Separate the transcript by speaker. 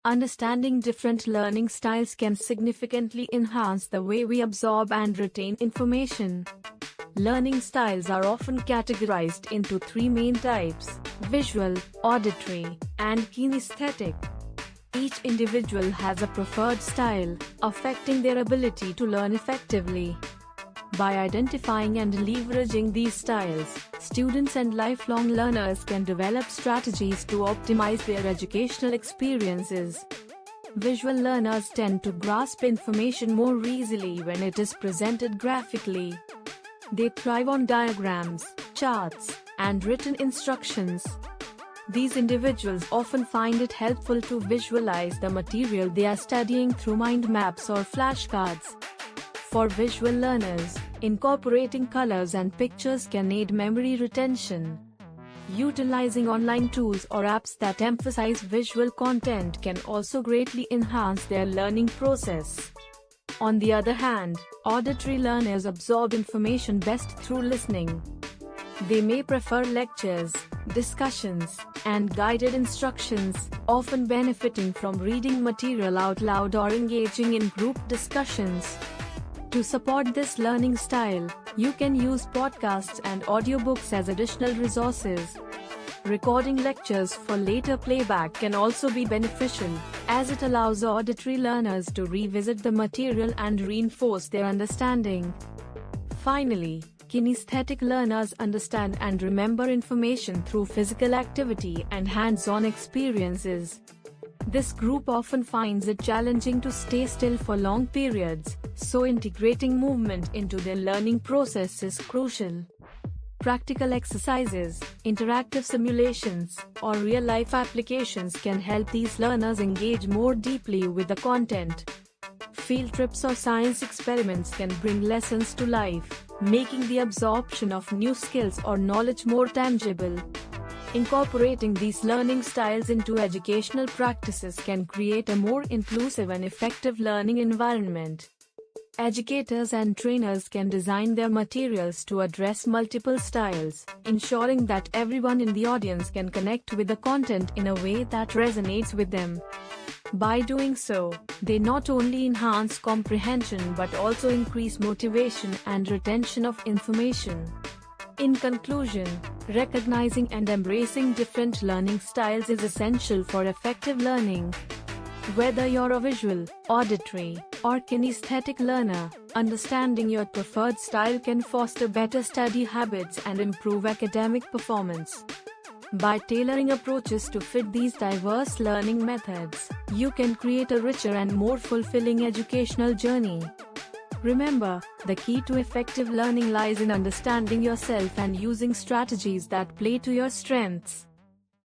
Speaker 1: Understanding different learning styles can significantly enhance the way we absorb and retain information. Learning styles are often categorized into three main types: visual, auditory, and kinesthetic. Each individual has a preferred style, affecting their ability to learn effectively. By identifying and leveraging these styles, students and lifelong learners can develop strategies to optimize their educational experiences. Visual learners tend to grasp information more easily when it is presented graphically. They thrive on diagrams, charts, and written instructions. These individuals often find it helpful to visualize the material they are studying through mind maps or flashcards. For visual learners, incorporating colors and pictures can aid memory retention. Utilizing online tools or apps that emphasize visual content can also greatly enhance their learning process. On the other hand, auditory learners absorb information best through listening. They may prefer lectures, discussions, and guided instructions, often benefiting from reading material out loud or engaging in group discussions. To support this learning style, you can use podcasts and audiobooks as additional resources. Recording lectures for later playback can also be beneficial, as it allows auditory learners to revisit the material and reinforce their understanding. Finally, kinesthetic learners understand and remember information through physical activity and hands-on experiences. This group often finds it challenging to stay still for long periods, so integrating movement into their learning process is crucial. Practical exercises, interactive simulations, or real-life applications can help these learners engage more deeply with the content. Field trips or science experiments can bring lessons to life, making the absorption of new skills or knowledge more tangible. Incorporating these learning styles into educational practices can create a more inclusive and effective learning environment. Educators and trainers can design their materials to address multiple styles, ensuring that everyone in the audience can connect with the content in a way that resonates with them. By doing so, they not only enhance comprehension but also increase motivation and retention of information. In conclusion, recognizing and embracing different learning styles is essential for effective learning. Whether you're a visual, auditory, or kinesthetic learner, understanding your preferred style can foster better study habits and improve academic performance. By tailoring approaches to fit these diverse learning methods, you can create a richer and more fulfilling educational journey. Remember, the key to effective learning lies in understanding yourself and using strategies that play to your strengths.